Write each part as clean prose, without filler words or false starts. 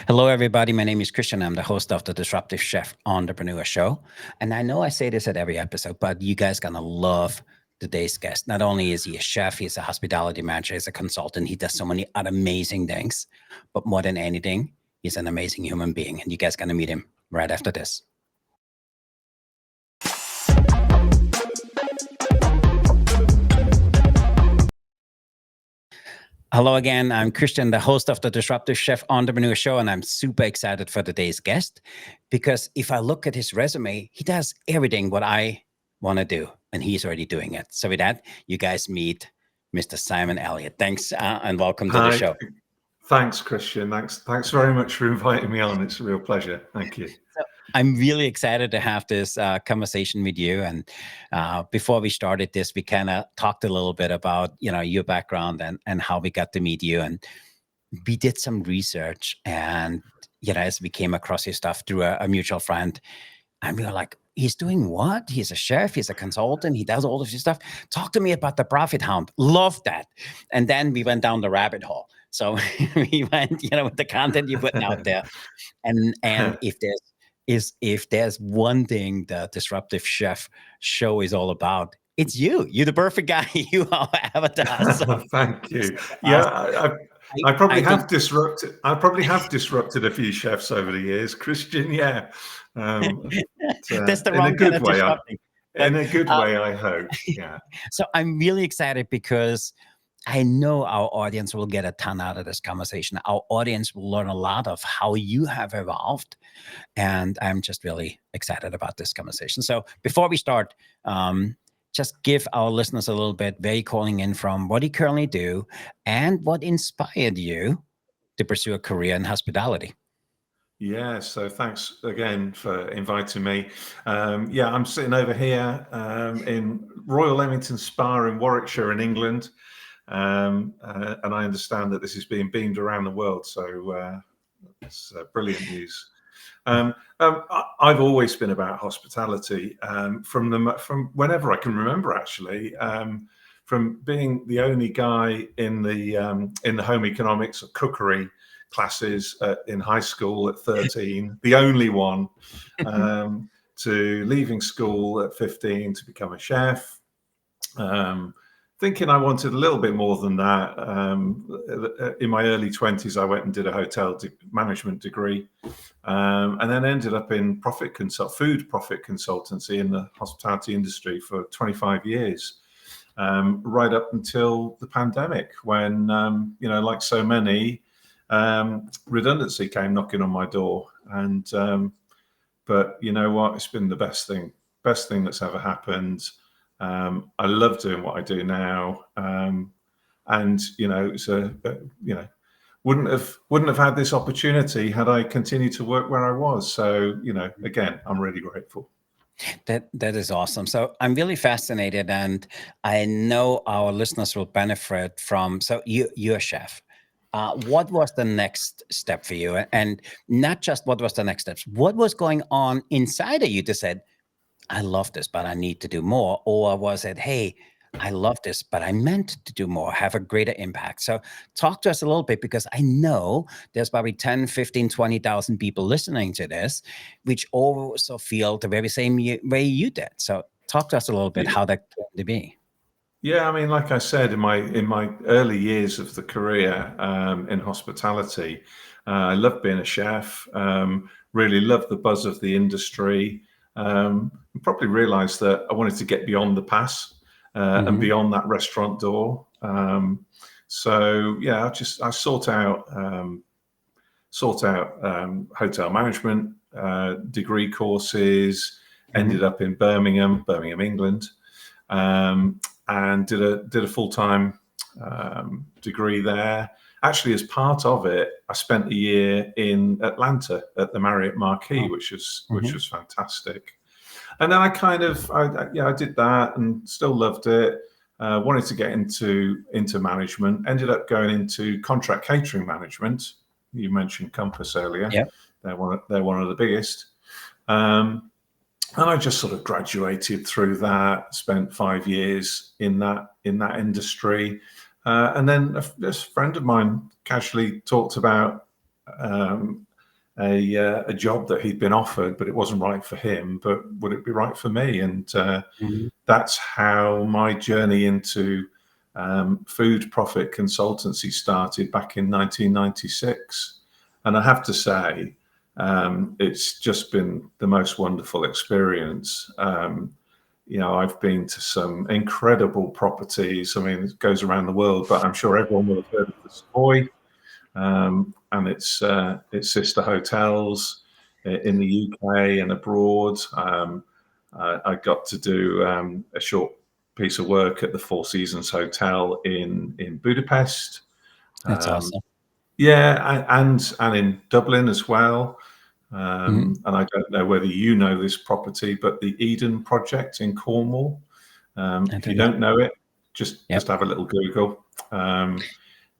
Hello, everybody. My name is Christian. I'm the host of the Disruptive Chef Entrepreneur Show. And I know I say this at every episode, but you guys going to love today's guest. Not only is he a chef, he's a hospitality manager, he's a consultant. He does so many other amazing things. But more than anything, he's an amazing human being. And you guys going to meet him right after this. Hello again. I'm Christian, the host of the Disruptive Chef Entrepreneur Show, and I'm super excited for today's guest because if I look at his resume, he does everything what I want to do, and he's already doing it. So with that, you guys meet Mr. Simon Elliott. Thanks and welcome to the show. Thanks, Christian. Thanks very much for inviting me on. It's a real pleasure. Thank you. So I'm really excited to have this conversation with you. And before we started this, we kind of talked a little bit about, your background and how we got to meet you. And we did some research and, as we came across your stuff through a mutual friend, and we were like, he's doing what? He's a chef, he's a consultant, he does all of this stuff. Talk to me about the Profit Hound. Love that. And then we went down the rabbit hole. So we went, with the content you're putting out there. And if there's one thing the Disruptive Chef show is all about, it's you. You're the perfect guy. You are avatar. So, thank you. Yeah, I probably have disrupted a few chefs over the years, Christian. Yeah, that's the wrong kind of disrupting. In a good way, I hope. Yeah. So I'm really excited because I know our audience will get a ton out of this conversation. Our audience will learn a lot of how you have evolved. And I'm just really excited about this conversation. So before we start, just give our listeners a little bit where you're calling in from, what you currently do, and what inspired you to pursue a career in hospitality. Yeah, so thanks again for inviting me. I'm sitting over here in Royal Leamington Spa in Warwickshire in England. And I understand that this is being beamed around the world, so it's brilliant news. I've always been about hospitality from whenever I can remember, actually. From being the only guy in the home economics or cookery classes in high school at 13, the only one, to leaving school at 15 to become a chef. Thinking I wanted a little bit more than that. In my early 20s, I went and did a hotel management degree, and then ended up in food profit consultancy in the hospitality industry for 25 years, right up until the pandemic, when, like so many, redundancy came knocking on my door. And but you know what? It's been the best thing that's ever happened. I love doing what I do now, and it's wouldn't have had this opportunity had I continued to work where I was. So again, I'm really grateful. That is awesome. So I'm really fascinated, and I know our listeners will benefit from. So you're a chef. What was the next step for you, and not just what was the next steps? What was going on inside of you that said, I love this, but I need to do more? Or was it, hey, I love this, but I meant to do more, have a greater impact? So talk to us a little bit, because I know there's probably 10, 15, 20,000 people listening to this, which also feel the very same way you did. So talk to us a little bit how that came to be. Yeah, I mean, like I said, in my early years of the career in hospitality, I loved being a chef, really loved the buzz of the industry. Probably realized that I wanted to get beyond the pass and beyond that restaurant door. So yeah, I sought out hotel management degree courses. Ended up in Birmingham, England, and did a full-time degree there. Actually, as part of it, I spent a year in Atlanta at the Marriott Marquis, which was fantastic. And then I did that and still loved it. Wanted to get into management. Ended up going into contract catering management. You mentioned Compass earlier. Yep. They're one of the biggest. And I just sort of graduated through that. Spent 5 years in that industry. And then this friend of mine casually talked about a job that he'd been offered, but it wasn't right for him. But would it be right for me? And that's how my journey into food profit consultancy started back in 1996. And I have to say, it's just been the most wonderful experience. I've been to some incredible properties. I mean, it goes around the world, but I'm sure everyone will have heard of the Savoy and its sister hotels in the UK and abroad. I got to do a short piece of work at the Four Seasons Hotel in Budapest. That's awesome. Yeah, and in Dublin as well. And I don't know whether you know this property, but the Eden project in Cornwall. If you don't know it, just have a little Google.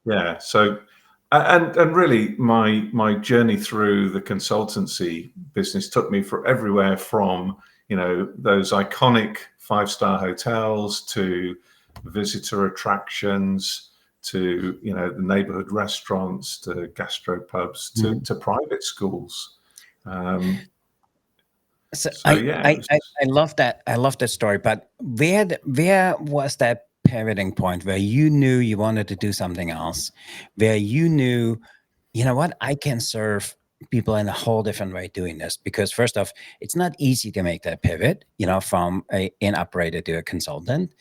Yeah. So, and really, my journey through the consultancy business took me for everywhere from those iconic 5-star hotels to visitor attractions to the neighborhood restaurants to gastropubs to private schools. I love that. I love that story. But where was that pivoting point where you knew you wanted to do something else, where you knew, you know what, I can serve people in a whole different way doing this? Because first off, it's not easy to make that pivot, from an operator to a consultant.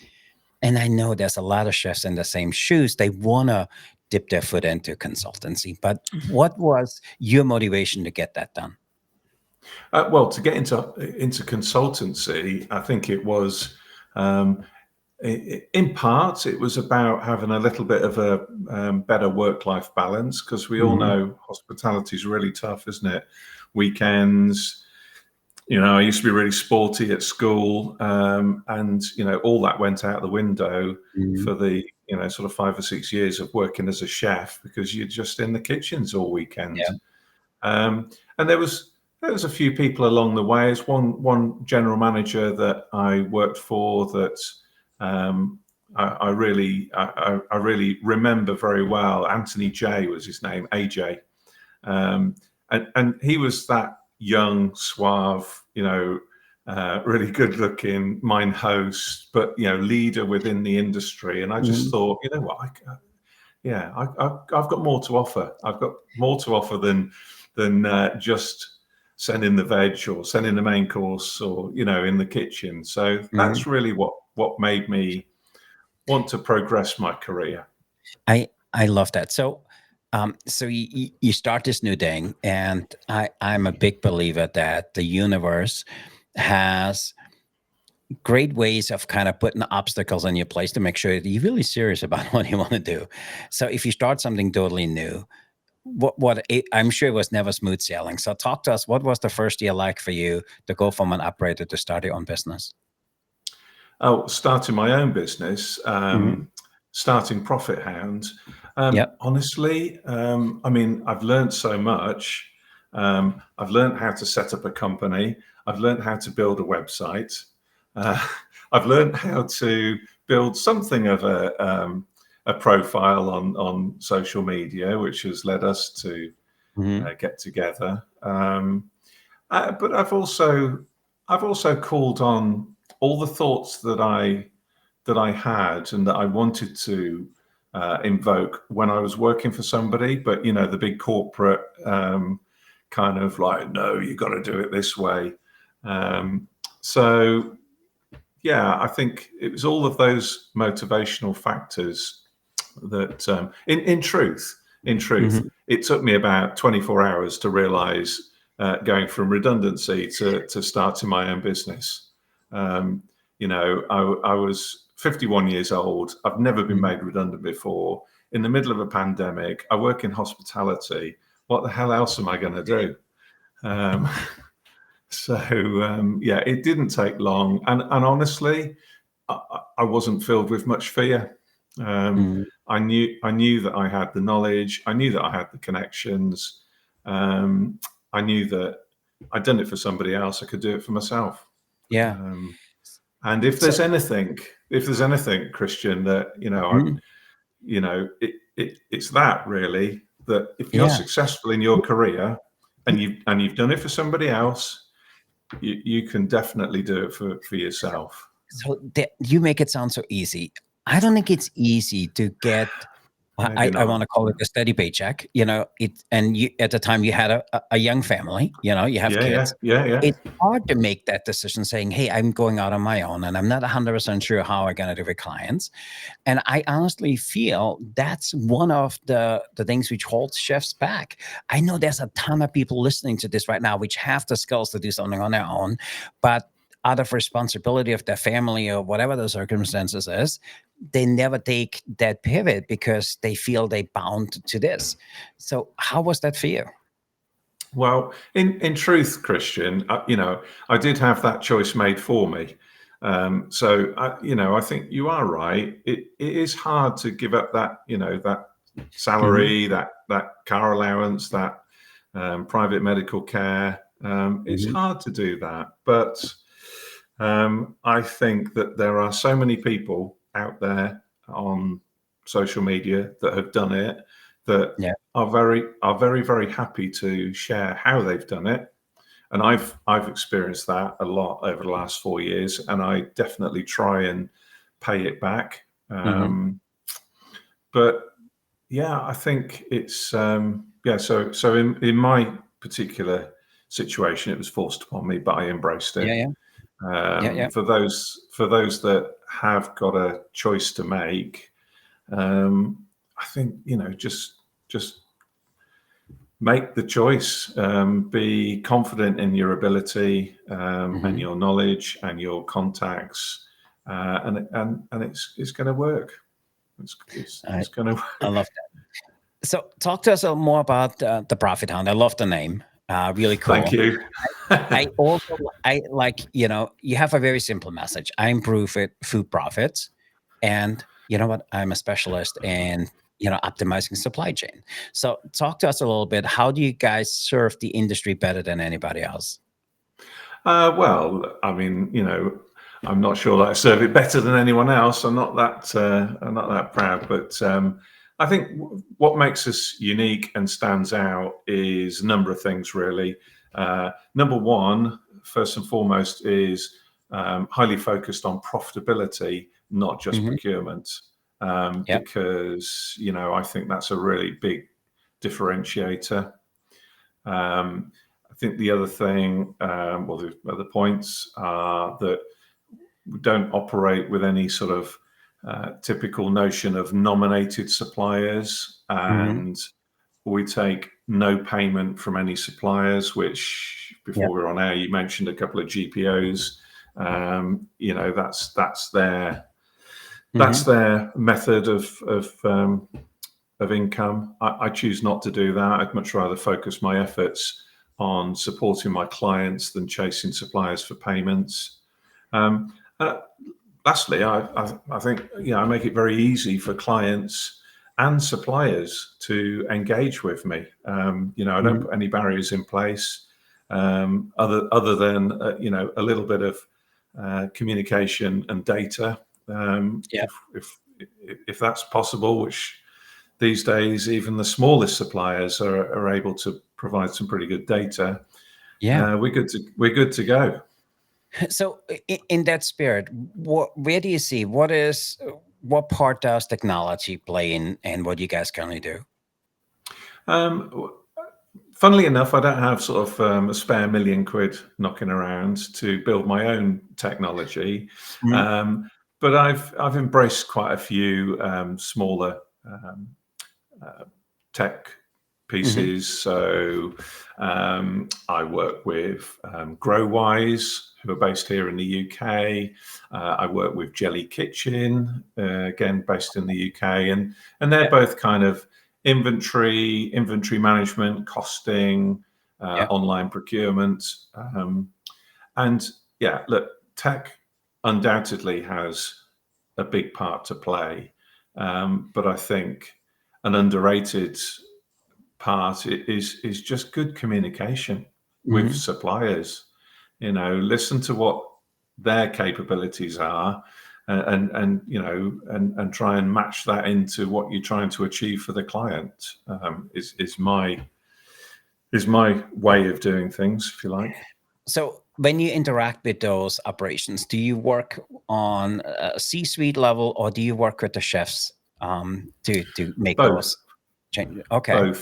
And I know there's a lot of chefs in the same shoes. They want to dip their foot into consultancy. But what was your motivation to get that done? Well, to get into consultancy, I think it was, in part, it was about having a little bit of a better work-life balance, because we all know hospitality is really tough, isn't it? Weekends. I used to be really sporty at school, and all that went out the window for the sort of 5 or 6 years of working as a chef, because you're just in the kitchens all weekend. And there was a few people along the way. As one general manager that I worked for that I really remember very well. Anthony J was his name, AJ, and he was that young, suave, really good looking mine host, but leader within the industry. And I just thought, you know what, I've got more to offer. I've got more to offer than just sending the veg or sending the main course or in the kitchen. So that's really what made me want to progress my career. I love that. So so you start this new thing, and I'm a big believer that the universe has great ways of kind of putting obstacles in your place to make sure that you're really serious about what you want to do. So if you start something totally new, I'm sure it was never smooth sailing. So talk to us. What was the first year like for you to go from an operator to start your own business? Oh, starting my own business, starting Profit Hound. Honestly, I mean, I've learned so much. I've learned how to set up a company. I've learned how to build a website. I've learned how to build something of a profile on social media, which has led us to get together. But I've also called on all the thoughts that I had and that I wanted to invoke when I was working for somebody, but the big corporate kind of like, no, you got to do it this way. So yeah, I think it was all of those motivational factors that, in truth, it took me about 24 hours to realize, going from redundancy to starting my own business. I was 51 years old. I've never been made redundant before. In the middle of a pandemic, I work in hospitality. What the hell else am I going to do? Yeah, it didn't take long. And honestly, I wasn't filled with much fear. I knew that I had the knowledge. I knew that I had the connections. I knew that I'd done it for somebody else. I could do it for myself. Yeah. And if there's anything, Christian, that it's that really, that if you're successful in your career, and you've done it for somebody else, you can definitely do it for yourself. So you make it sound so easy. I don't think it's easy to get. Maybe I want not. to call it a steady paycheck. And you at the time you had a young family. You have Yeah. kids. Yeah. It's hard to make that decision, saying, "Hey, I'm going out on my own, and I'm not 100% sure how I'm going to do with clients." And I honestly feel that's one of the things which holds chefs back. I know there's a ton of people listening to this right now which have the skills to do something on their own, but out of responsibility of their family or whatever the circumstances is, they never take that pivot because they feel they bound to this. So how was that for you? Well, in truth, Christian, I did have that choice made for me. So I think you are right. It is hard to give up that that salary, that car allowance, that private medical care. It's Mhm. hard to do that, but I think that there are so many people out there on social media that have done it, that Yeah. are very very happy to share how they've done it. And I've experienced that a lot over the last 4 years, and I definitely try and pay it back. Mhm. But yeah, I think it's yeah. So in my particular situation, it was forced upon me, but I embraced Yeah, it. yeah. Yeah, yeah. For those that have got a choice to make, I think just make the choice. Be confident in your ability, and Mhm. your knowledge and your contacts, and it's going to work. I It's going to I work. love that. So talk to us a little more about the Profit Hound. I love the name. Really Thank cool. you. I also I like, you have a very simple message. I improve food profits, and you know what? I'm a specialist in, optimizing supply chain. So talk to us a little bit. How do you guys serve the industry better than anybody else? Well, I mean, I'm not sure that I serve it better than anyone else. I'm not that proud, but I think what makes us unique and stands out is a number of things, really. Number one, first and foremost, is highly focused on profitability, not just Hmm. procurement, Yeah. because I think that's a really big differentiator. I think the other thing, well, the other points are that we don't operate with any sort of typical notion of nominated suppliers, Hmm. and we take no payment from any suppliers, which Yeah. before we were on air, you mentioned a couple of GPOs. That's their Hmm. method of income. I choose not to do that. I'd much rather focus my efforts on supporting my clients than chasing suppliers for payments. Um, uh, Lastly, I think I make it very easy for clients and suppliers to engage with me. I don't Hmm. put any barriers in place, other than a little bit of communication and data. Yeah. If that's possible, which these days even the smallest suppliers are able to provide some pretty good data. Yeah. We're good to go. So in that spirit, where do you see what part does technology play in what you guys currently do? Um, Funnily enough, I don't have sort of a spare £1 million knocking around to build my own technology, Mhm. but I've embraced quite a few smaller um, tech Mhm. pieces. So I work with GrowWise, who are based here in the UK. I work with Jelly Kitchen, again based in the UK, and they're Yeah. both kind of inventory management, costing, Yeah. online procurement, and yeah, look, tech undoubtedly has a big part to play, but I think an underrated part is just good communication with Mhm. suppliers. Listen to what their capabilities are, and try and match that into what you're trying to achieve for the client. is my way of doing things, if you like. So when you interact with those operations, do you work on a C-suite level, or do you work with the chefs to make Both, those changes? Okay.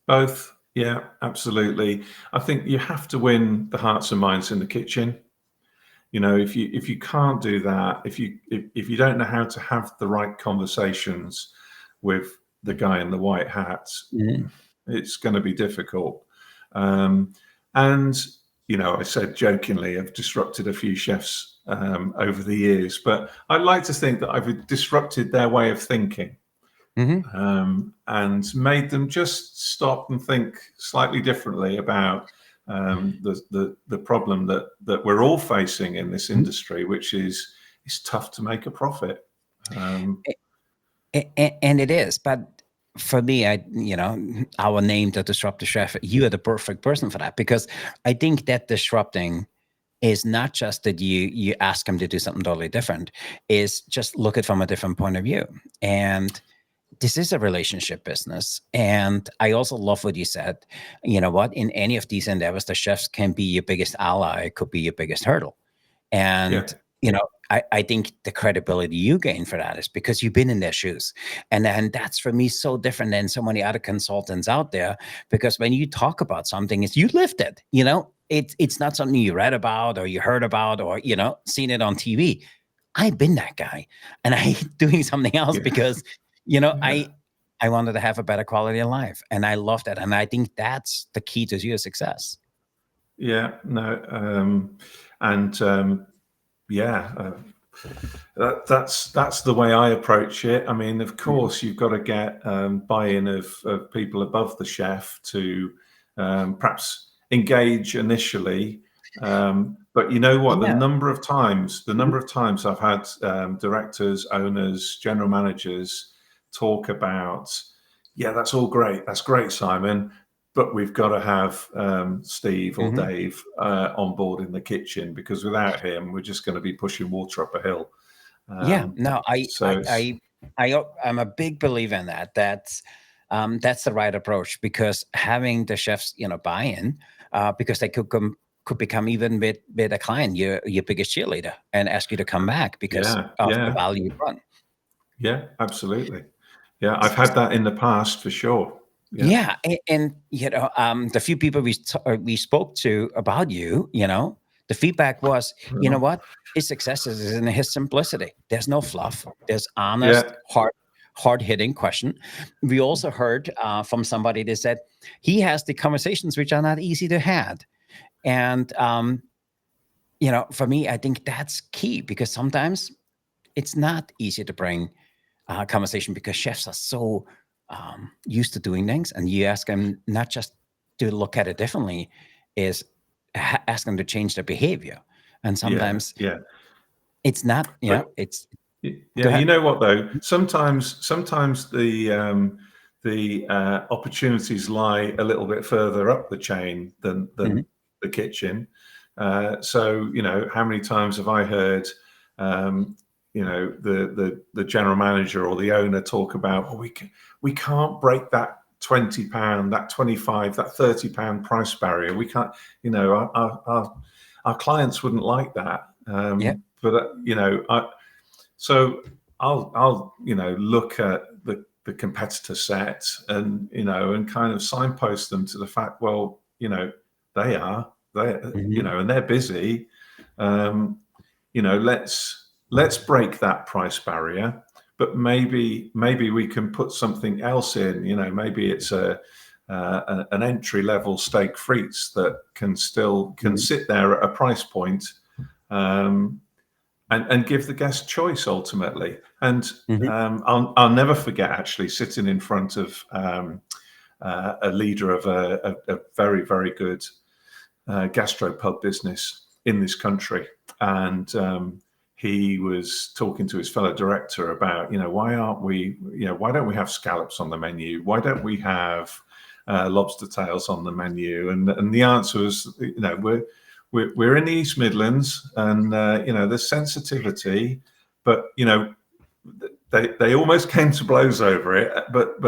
both. Yeah, absolutely. I think you have to win the hearts and minds in the kitchen. You know, if you can't do that, if you don't know how to have the right conversations with the guy in the white hat, Mhm. it's going to be difficult. And you know, I said jokingly, I've disrupted a few chefs over the years, but I like to think that I've disrupted their way of thinking, Mhm. and made them just stop and think slightly differently about the problem that we're all facing in this Mhm. industry, which is it's tough to make a profit. Um, And it is, but for me, our name, the disruptive chef, you are the perfect person for that, because I think that disrupting is not just that you ask them to do something totally different, is just look at it from a different point of view. And this is a relationship business. And I also love what you said. You know what? In any of these endeavors, the chefs can be your biggest ally, could be your biggest hurdle. yeah, And, I think the credibility you gain for that is because you've been in their shoes. And then that's for me so different than so many other consultants out there. Because when you talk about something, it's you lived it, it's not something you read about or you heard about or, seen it on TV. I've been that guy, and I hate doing something else yeah, because, yeah. I wanted to have a better quality of life. And I love that. And I think that's the key to your success. Yeah, no, and yeah, that's the way I approach it. I mean, of Mhm. course, you've got to get buy-in of people above the chef to perhaps engage initially. But you know what? Yeah. The Mhm. number of times I've had directors, owners, general managers talk about, yeah, that's all great. That's great, Simon. But we've got to have Steve or Mhm. Dave on board in the kitchen, because without him, we're just going to be pushing water up a hill. Yeah, Um, no, so it's I'm a big believer in that. That's the right approach, because having the chefs, buy in, because they could become, even with a client, your biggest cheerleader, and ask you to come back because yeah, of the yeah, value you brought. yeah, absolutely. Yeah, I've had that in the past for sure. Yeah, Yeah, and the few people we spoke to about you, the feedback was, you know right. what, his success is in his simplicity. There's no fluff. There's honest, Yeah, hard hitting question. We also heard from somebody that said he has the conversations which are not easy to have, and for me, I think that's key, because sometimes it's not easy to bring conversation, because chefs are so used to doing things, and you ask them not just to look at it differently, is ask them to change their behavior. And yeah, sometimes yeah. it's not, But it's yeah, go you ahead. know what though? Sometimes the opportunities lie a little bit further up the chain Mhm. than the kitchen. So you know, how many times have I heard, you know, the general manager or the owner talk about, oh, we can't break that £20, that 25, that £30 price barrier. We can't, you know, our clients wouldn't like that. Yeah. But you know, so I'll you know look at the competitor set and you know and kind of signpost them to the fact, well, you know, they you Mhm. know and they're busy. Um, you know, let's break that price barrier, but maybe we can put something else in. You know, maybe it's an entry level steak frites that can Mhm. sit there at a price point. Um, and give the guest choice ultimately. And Mhm. I'll never forget actually sitting in front of a leader of a very, very good gastropub business in this country. And he was talking to his fellow director about, you know, why don't we have scallops on the menu? Why don't we have lobster tails on the menu? And the answer was, you know, we're in the East Midlands, and you know, there's sensitivity, but you know, they almost came to blows over it. But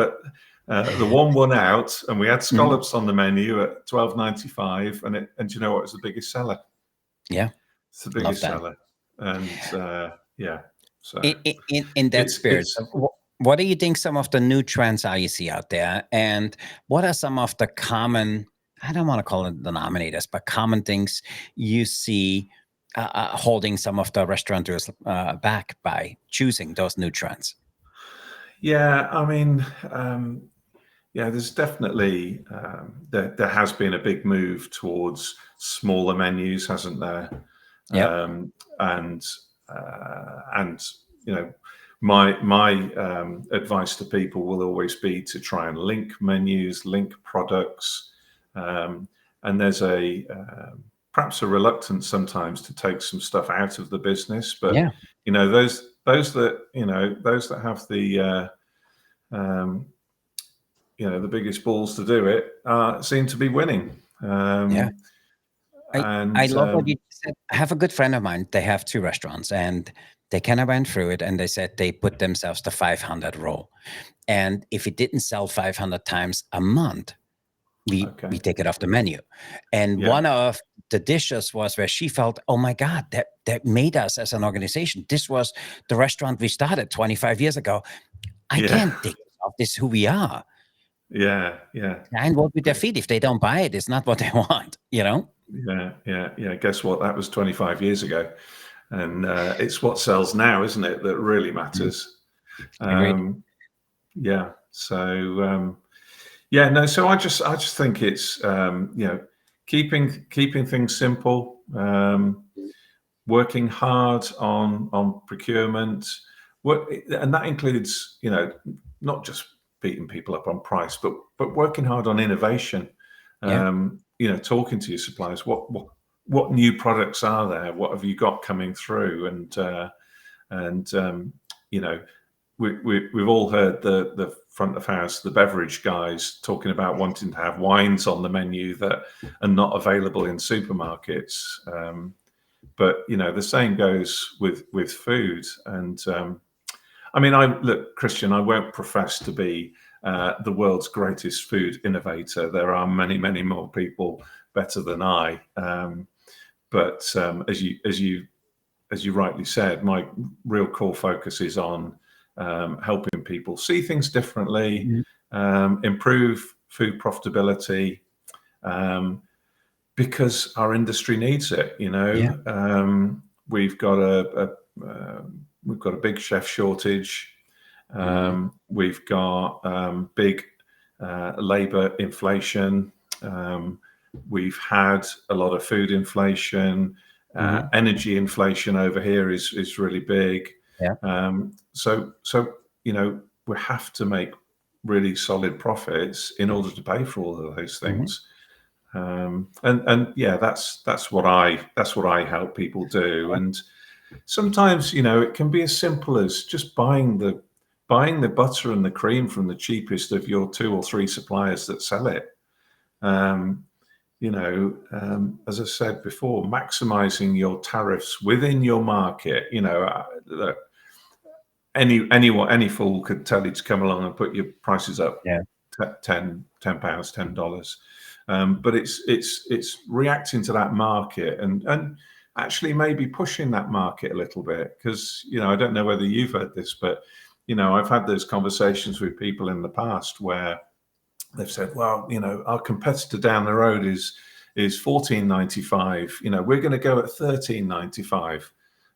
The one won out, and we had Mm. scallops on the menu at $12.95, and do you know what was the biggest seller? Yeah, It's the love biggest that. seller, and yeah, so In that spirit, it's what do you think some of the new trends are you see out there, and what are some of the common, I don't want to call it denominators, but common things you see holding some of the restaurateurs back by choosing those new trends? yeah. I mean, yeah, there's definitely there has been a big move towards smaller menus, hasn't there? Yep. And and you know, my advice to people will always be to try and link menus, link products, and there's a perhaps a reluctance sometimes to take some stuff out of the business, but Yeah. those that those that have the um, the biggest balls to do it seem to be winning. Yeah. I And love what you said. I have a good friend of mine. They have 2 restaurants, and they kind of went through it, and they said they put themselves the 500 rule. And if it didn't sell 500 times a month, we okay, take it off the menu. And yeah, one of the dishes was where she felt, oh my God, that made us as an organization. This was the restaurant we started 25 years ago. I yeah, can't take this off. This is who we are. yeah, yeah, And vote with their feet. If they don't buy it, it's not what they want, you know? yeah. Guess what? That was 25 years ago, and it's what sells now, isn't it? That really Mhm. matters. Agreed. Yeah. So yeah, no. So I just think it's keeping things simple. Working hard on procurement, and that includes not just beating people up on price, but working hard on innovation. Yeah. Talking to your suppliers, what new products are there? What have you got coming through? And you know, we've all heard the front of house, the beverage guys talking about wanting to have wines on the menu that are not available in supermarkets. But the same goes with food. And I mean, look, Christian, I won't profess to be the world's greatest food innovator. There are many, many more people better than I. But as you rightly said, my real core focus is on helping people see things differently, Mhm. improve food profitability. Because our industry needs it. Yeah. We've got a big chef shortage. Mhm. We've got big labor inflation. We've had a lot of food inflation. Mhm. Energy inflation over here is really big. Yeah. So we have to make really solid profits in order to pay for all of those Mhm. things. And yeah, that's what I help people do. Yeah. And sometimes it can be as simple as just buying the butter and the cream from the cheapest of your 2 or 3 suppliers that sell it. Um, as I said before, maximizing your tariffs within your market. Look, any fool could tell you to come along and put your prices up Yeah. £10, $10. But it's reacting to that market and actually maybe pushing that market a little bit, because I don't know whether you've heard this, but I've had those conversations with people in the past where they've said, well, our competitor down the road is $14.95. We're going to go at $13.95.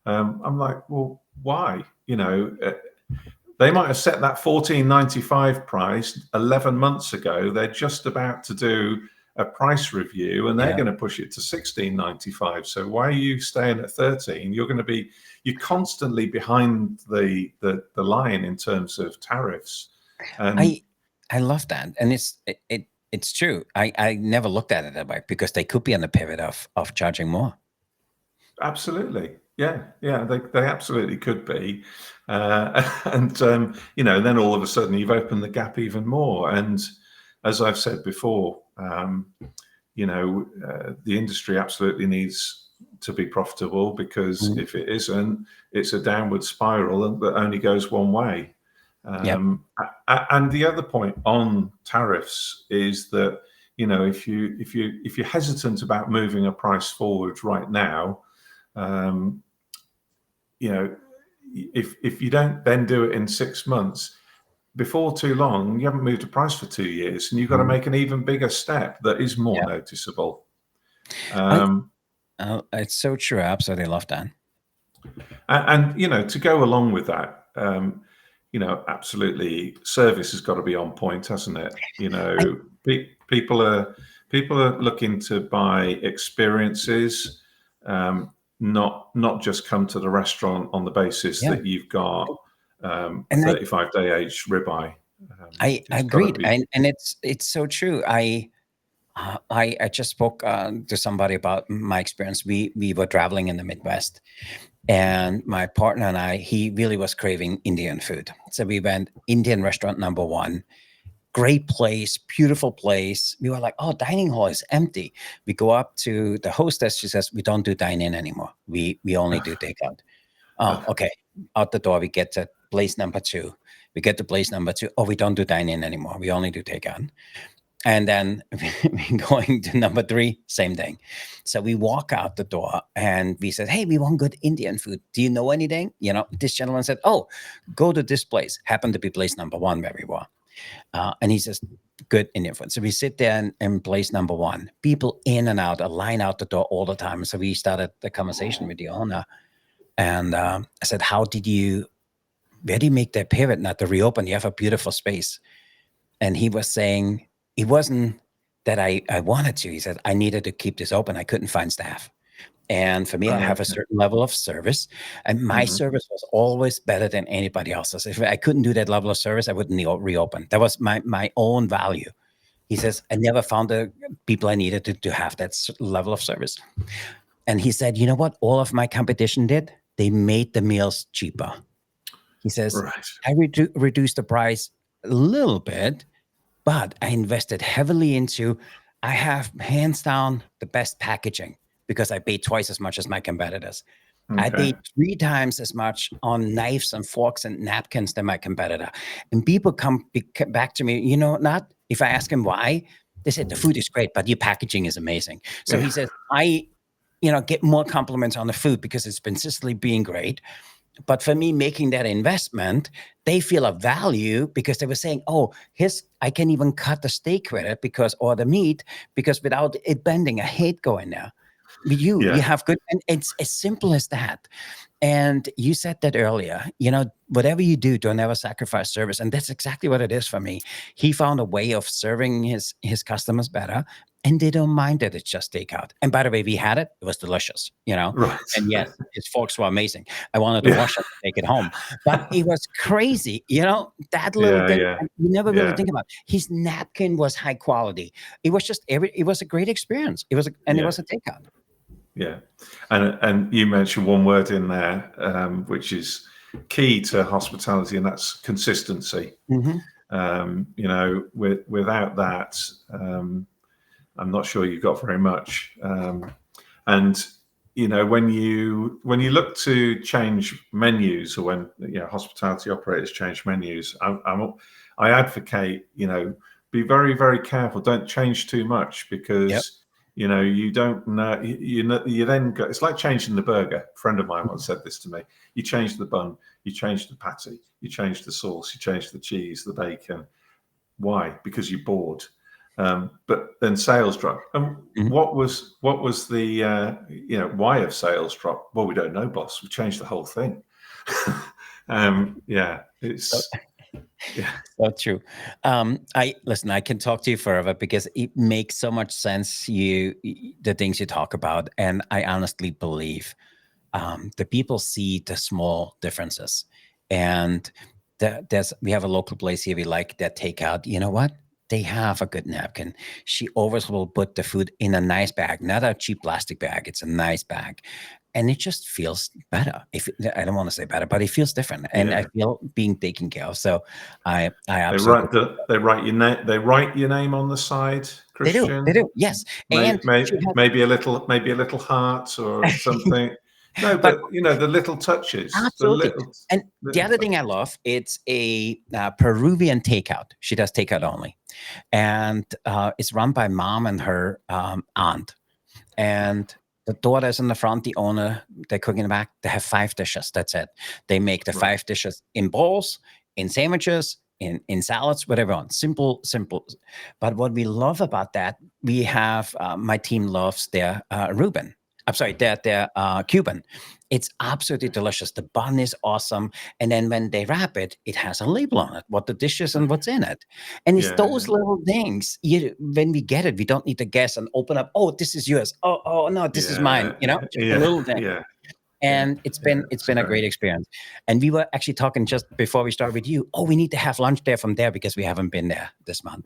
I'm like, well, why? They might have set that $14.95 price 11 months ago. They're just about to do a price review, and they're Yeah. going to push it to $16.95. So why are you staying at 13? You're constantly behind the line in terms of tariffs. And I love that, and it's true. I never looked at it that way, because they could be on the pivot of charging more. absolutely, yeah, they absolutely could be. And then all of a sudden you've opened the gap even more. And as I've said before, the industry absolutely needs to be profitable, because Mhm. if it isn't, it's a downward spiral that only goes one way. Yep. And the other point on tariffs is that, if you're hesitant about moving a price forward right now, if you don't then do it in 6 months, before too long, you haven't moved a price for 2 years, and you've got to make an even bigger step that is more Yeah. noticeable. I, it's so true. I absolutely love that. And to go along with that, absolutely, service has got to be on point, hasn't it? I, People are looking to buy experiences, not just come to the restaurant on the basis yeah. that you've got And 35-day aged ribeye. I It's got to agreed, be. and it's so true. I just spoke to somebody about my experience. We were traveling in the Midwest, and my partner and I, he really was craving Indian food, so we went Indian restaurant number one. Great place, beautiful place. We were like, oh, dining hall is empty. We go up to the hostess. She says, we don't do dine in anymore. We only do takeout. Oh, okay. Out the door, we get to place number two. We get to place number two. Oh, we don't do dine in anymore. We only do takeout. And then we going to number three, same thing. So we walk out the door and we said, hey, we want good Indian food. Do you know anything? This gentleman said, oh, go to this place. Happened to be place number one where we were. And he says, good Indian food. So we sit there in place number one. People in and out, a line out the door all the time. So we started the conversation with the owner. And I said, where do you make that pivot not to reopen? You have a beautiful space. And he was saying, it wasn't that I wanted to. He said, I needed to keep this open. I couldn't find staff. And for me, I have a certain level of service, and my service was always better than anybody else's. If I couldn't do that level of service, I wouldn't reopen. That was my own value. He says, I never found the people I needed to have that level of service. And he said, you know what all of my competition did? They made the meals cheaper. He says, Right. I reduced the price a little bit, but I invested heavily into, I have hands down the best packaging because I paid twice as much as my competitors. I Okay. paid 3 times as much on knives and forks and napkins than my competitor. And people come back to me, not if I ask them why, they said the food is great, but your packaging is amazing. So he says, I get more compliments on the food because it's been consistently being great. But for me, making that investment, they feel a value because they were saying, oh, I can even cut the steak with it or the meat, because without it bending, I hate going there. You have good, and it's as simple as that. And you said that earlier, whatever you do, don't ever sacrifice service. And that's exactly what it is for me. He found a way of serving his customers better, and they don't mind that it's just takeout. And by the way, we had it. It was delicious, Right. And yes, his forks were amazing. I wanted to wash them and take it home. But it was crazy, that little thing. Yeah. You never really think about it. His napkin was high quality. It was just it was a great experience. It was a takeout. Yeah, and you mentioned one word in there, which is key to hospitality, and that's consistency. Without that, I'm not sure you've got very much. And when you look to change menus, or when hospitality operators change menus, I advocate be very, very careful. Don't change too much, because you don't know. You then go. It's like changing the burger. A friend of mine once said this to me. You change the bun, you change the patty, you change the sauce, you change the cheese, the bacon. Why? Because you're bored. But then sales drop. And what was the why of sales drop? Well, we don't know, boss. We changed the whole thing. It's. Yeah, so true. I can talk to you forever because it makes so much sense. The things you talk about, and I honestly believe the people see the small differences. And we have a local place here. We like that takeout. You know what? They have a good napkin. She always will put the food in a nice bag, not a cheap plastic bag. It's a nice bag. And it just feels better. I don't want to say better, but it feels different, and I feel being taken care of. So I absolutely. They write your name on the side, Christian. They do. Yes, and maybe a little heart or something. No, But but the little touches, the absolutely. And the little other thing I touches. love, it's a Peruvian takeout. She does takeout only, and it's run by mom and her aunt. And the daughter's in the front, the owner, they're cooking in the back. They have 5 dishes. That's it. They make the Right. 5 dishes in bowls, in sandwiches, in salads, whatever on. Simple, simple. But what we love about that, we have my team loves their Reuben. I'm sorry, their Cuban. It's absolutely delicious. The bun is awesome. And then when they wrap it, it has a label on it, what the dish is and what's in it. And it's Yeah, those little things. When we get it, we don't need to guess and open up. Oh, this is yours. Oh no, this is mine. yeah, Just a little thing. yeah, yeah, And it's been it's a great. great experience. And we were actually talking just before we start with you. Oh, we need to have lunch there from there because we haven't been there this month.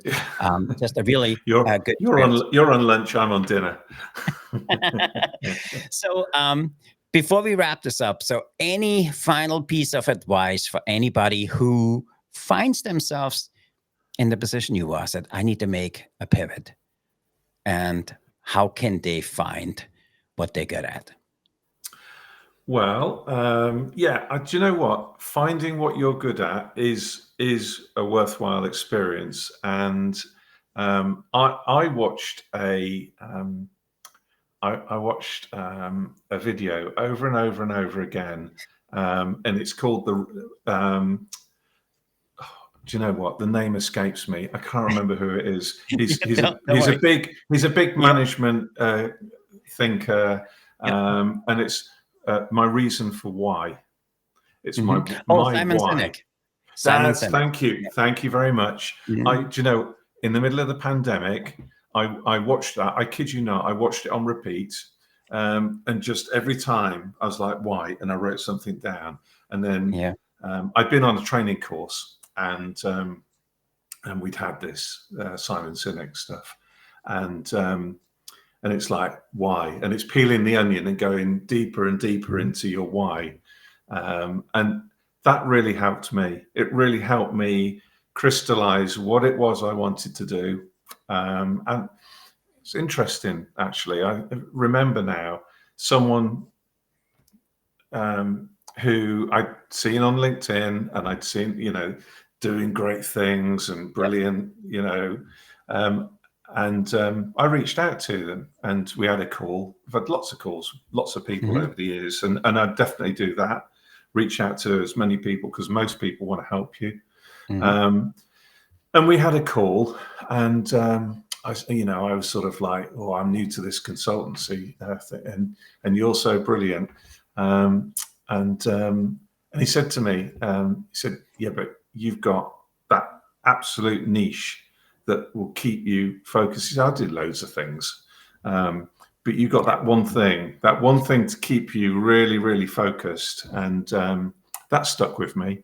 Just a really good experience. You're on lunch. I'm on dinner. So before we wrap this up, so any final piece of advice for anybody who finds themselves in the position you are, said, I need to make a pivot, and how can they find what they're good at? Well, do you know what? Finding what you're good at is a worthwhile experience. And I watched I watched a video over and over and over again, and it's called do you know what? The name escapes me. I can't remember who it is. He's a big Yeah. management thinker, Yeah. and it's My Reason for Why. It's Oh, my Simon why. Sinek. Simon Sinek. Thank you very much. Mhm. Do you know, in the middle of the pandemic, I watched that. I kid you not, I watched it on repeat, and just every time I was like, why? And I wrote something down, and then Yeah. I'd been on a training course, and we'd had this Simon Sinek stuff, and it's like, why? And it's peeling the onion and going deeper and deeper into your why. And that really helped me. It really helped me crystallize what it was I wanted to do. And it's interesting, actually. I remember now someone who I'd seen on LinkedIn, and I'd seen, doing great things and brilliant, and I reached out to them, and we had a call. I've had lots of calls, lots of people Mhm. over the years, and I'd definitely do that. Reach out to as many people, because most people want to help you. Mhm. And we had a call, and I was sort of like, oh, I'm new to this consultancy thing, and you're so brilliant. And he said to me, he said, yeah, but you've got that absolute niche that will keep you focused. He said, I did loads of things, but you got that one thing to keep you really, really focused, and that stuck with me.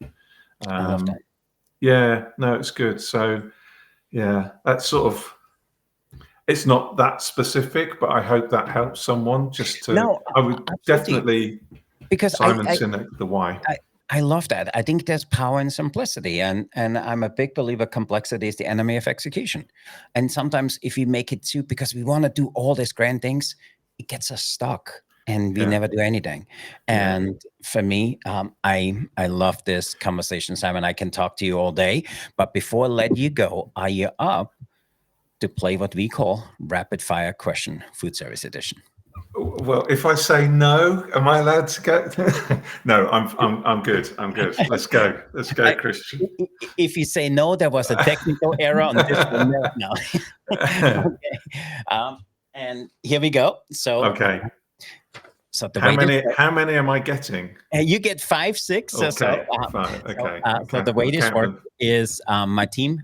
I love that. Yeah, no, it's good. So yeah, that's sort of, it's not that specific, but I hope that helps someone. No, I would absolutely. definitely, Because Simon Sinek, the why. I love that. I think there's power in simplicity, and I'm a big believer complexity is the enemy of execution. And sometimes if we make it too, because we want to do all these grand things, it gets us stuck and we Yeah, never do anything. yeah. And for me, I love this conversation, Simon. I can talk to you all day, but before I let you go, are you up to play what we call rapid fire question food service edition? Well, if I say no, am I allowed to go? No, I'm good. I'm good. Let's go. Let's go, I, Christian. if you say no, there was a technical error on this one. No. Okay. And here we go. So, Okay. the way this works, How many am I getting? you get 5, 6. Okay, fine. Okay. So the way We'll this count works them. is my team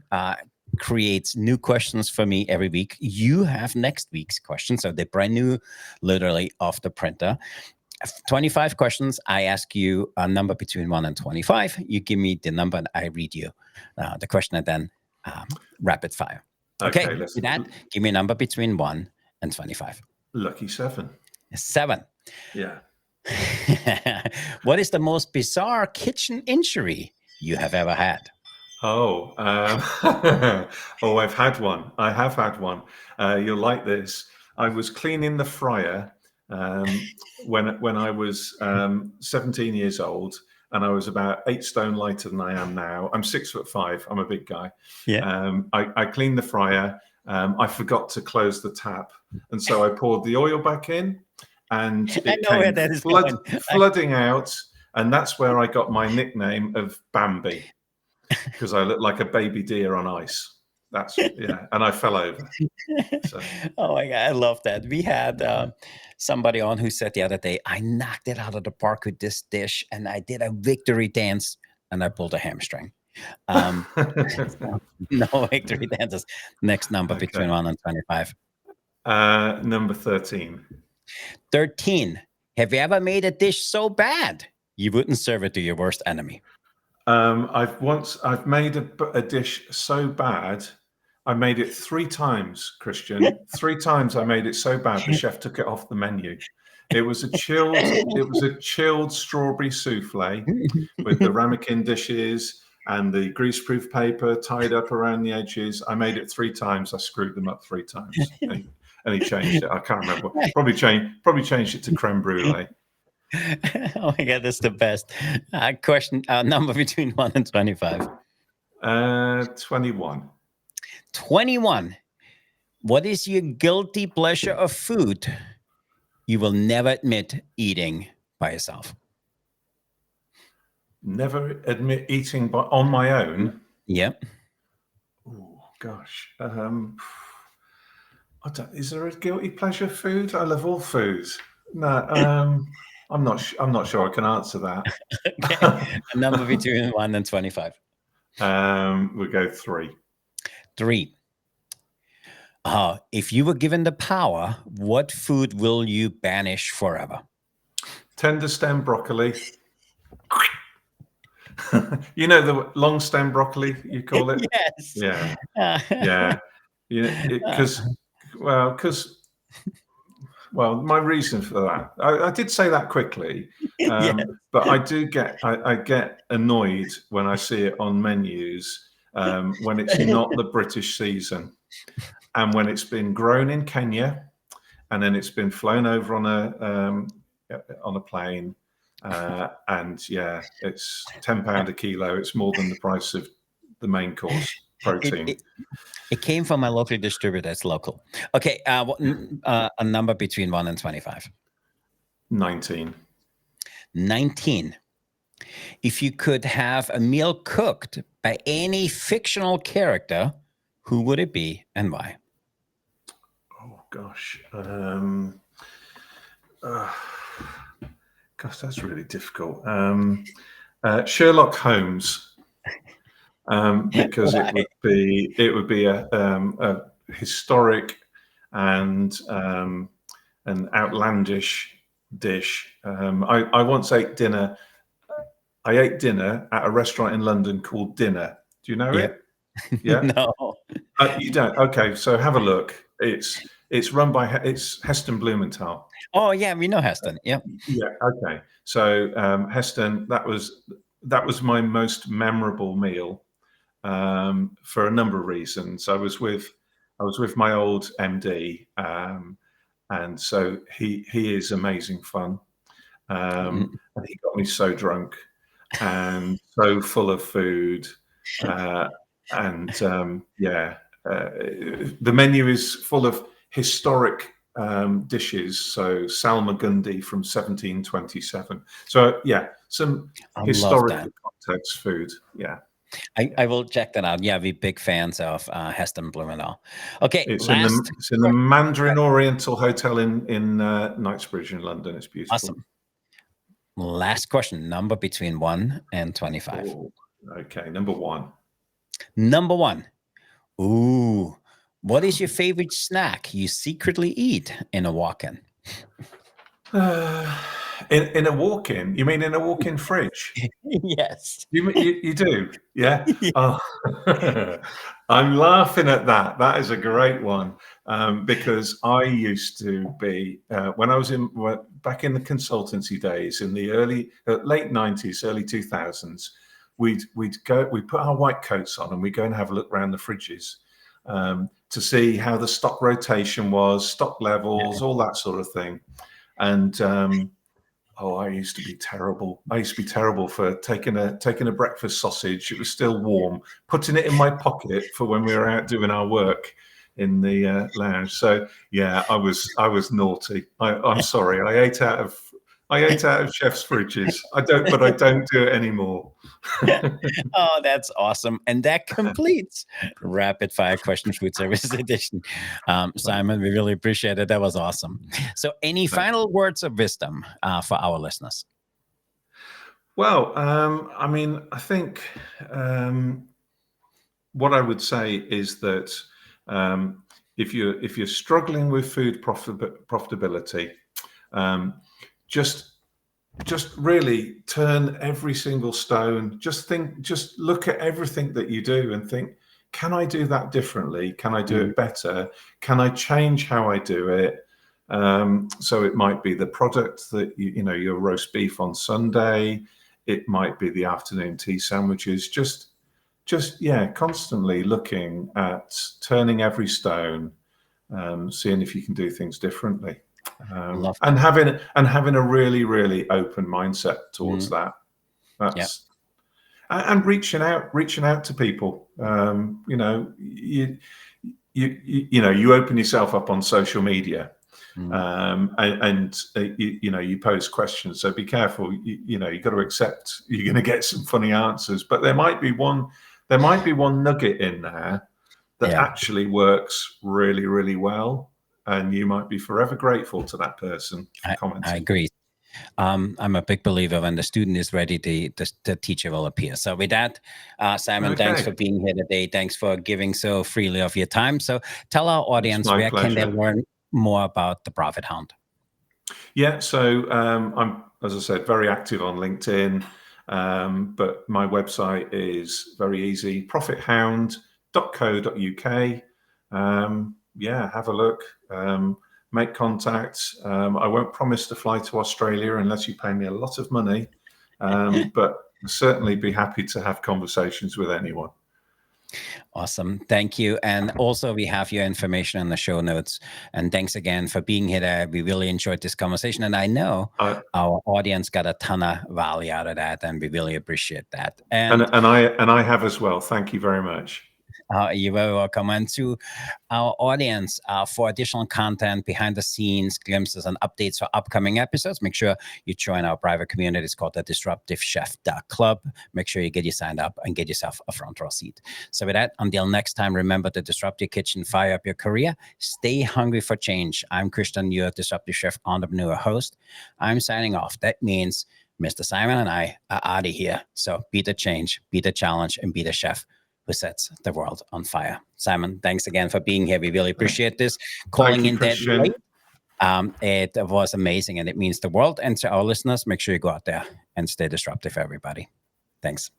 creates new questions for me every week. You have next week's questions, so they're brand new, literally off the printer. 25 questions. I ask you a number between 1 and 25. You give me the number, and I read you the question, and then rapid fire. Okay. Okay, With that, give me a number between 1 and 25. Lucky 7. 7. Yeah. What is the most bizarre kitchen injury you have ever had? Oh, oh, I've had one. I have had one. You'll like this. I was cleaning the fryer, when I was 17 years old, and I was about 8 stone lighter than I am now. I'm 6'5". I'm a big guy. Yeah. I cleaned the fryer. I forgot to close the tap, and so I poured the oil back in, and I it know where came that is going. flooding out, and that's where I got my nickname of Bambi, because I looked like a baby deer on ice. And I fell over. So. Oh my God, I love that. We had somebody on who said the other day, I knocked it out of the park with this dish, and I did a victory dance, and I pulled a hamstring. So no victory dances. Next number between 1 and 25. Number 13. 13. Have you ever made a dish so bad you wouldn't serve it to your worst enemy? I've made a dish so bad, I made it 3 times, Christian. 3 times I made it so bad the chef took it off the menu. It was a chilled strawberry souffle with the ramekin dishes and the greaseproof paper tied up around the edges. I made it 3 times. I screwed them up 3 times, and he changed it. I can't remember. Probably changed it to creme brulee. Oh my God, that's the best. Question number between 1 and 25. 21. 21. What is your guilty pleasure of food you will never admit eating by yourself? Never admit eating on my own. Yep. Oh gosh. Is there a guilty pleasure food? I love all foods. No. I'm not sure I can answer that. Okay. A number between 1 and 25. We'll go 3. 3. If you were given the power, what food will you banish forever? Tender stem broccoli. You know the long stem broccoli, you call it? Yes. Yeah. Yeah. Well, my reason for that, I did say that quickly, Yes. but I get annoyed when I see it on menus when it's not the British season, and when it's been grown in Kenya, and then it's been flown over on a plane, and yeah, it's £10 a kilo. It's more than the price of the main course protein. It came from a local distributor that's local. Okay, a number between 1 and 25. 19. 19. If you could have a meal cooked by any fictional character, who would it be and why? Oh gosh. Gosh, that's really difficult. Sherlock Holmes, because Why? it would be a historic and an outlandish dish. I once ate dinner. I ate dinner at a restaurant in London called Dinner. Do you know it? Yeah. No. You don't. Okay, so have a look. It's run by Heston Blumenthal. Oh yeah, we know Heston. Yeah. Yeah. Okay. So Heston, that was my most memorable meal for a number of reasons. I was with my old MD, and so he is amazing fun, and he got me so drunk and so full of food, and the menu is full of historic dishes. So Salmagundi from 1727. So yeah, some historical context food. Yeah. I will check that out. Yeah, we're big fans of Heston Blumenthal. Okay, It's in the Mandarin Oriental Hotel in Knightsbridge in London. It's beautiful. Awesome. Last question, number between 1 and 25. Oh, okay, number 1. Number 1. Ooh, what is your favorite snack you secretly eat in a walk-in? In a walk-in? You mean in a walk-in fridge? Yes. You do? Yeah. Oh, I'm laughing at that. That is a great one, because I used to be when I was back in the consultancy days in the late 90s, early 2000s. We'd put our white coats on and we'd go and have a look around the fridges to see how the stock rotation was, stock levels, all that sort of thing. And oh, I used to be terrible. I used to be terrible for taking a breakfast sausage. It was still warm, putting it in my pocket for when we were out doing our work in the lounge. So yeah, I was naughty. I'm sorry. I ate out of chefs' fridges. I don't do it anymore. Oh, that's awesome. And that completes Rapid Fire Question Food Service Edition. Simon, we really appreciate it. That was awesome. So any final words of wisdom for our listeners? Well, I mean, I think what I would say is that if you're struggling with food profitability, just really turn every single stone. Just look at everything that you do and think, can I do that differently? Can I do it better? Can I change how I do it? So it might be the product that your roast beef on Sunday. It might be the afternoon tea sandwiches. Just constantly looking at turning every stone, seeing if you can do things differently. And having a really, really open mindset towards that. That's and reaching out to people. You open yourself up on social media, and you pose questions. So be careful. You've got to accept you're going to get some funny answers, but there might be one nugget in there that actually works really, really well. And you might be forever grateful to that person for commenting. I agree. I'm a big believer when the student is ready, the teacher will appear. So with that, Simon, thanks for being here today. Thanks for giving so freely of your time. So tell our audience, where can they learn more about the Profit Hound? Yeah, so I'm, as I said, very active on LinkedIn, but my website is very easy, profithound.co.uk. Have a look, make contact. I won't promise to fly to Australia unless you pay me a lot of money, but certainly be happy to have conversations with anyone. Awesome. Thank you. And also we have your information in the show notes. And thanks again for being here there. We really enjoyed this conversation. And I know our audience got a ton of value out of that, and we really appreciate that. And I have as well. Thank you very much. You're very welcome. And to our audience, for additional content, behind the scenes, glimpses, and updates for upcoming episodes, make sure you join our private community. It's called the Disruptive Chef Club. Make sure you get you signed up and get yourself a front row seat. So with that, until next time, remember to disrupt your kitchen, fire up your career, stay hungry for change. I'm Christian, your Disruptive Chef Entrepreneur host. I'm signing off. That means Mr. Simon and I are out of here. So be the change, be the challenge, and be the chef who sets the world on fire. Simon, thanks again for being here. We really appreciate this. Calling in that late. It was amazing, and it means the world. And to our listeners, make sure you go out there and stay disruptive, everybody. Thanks.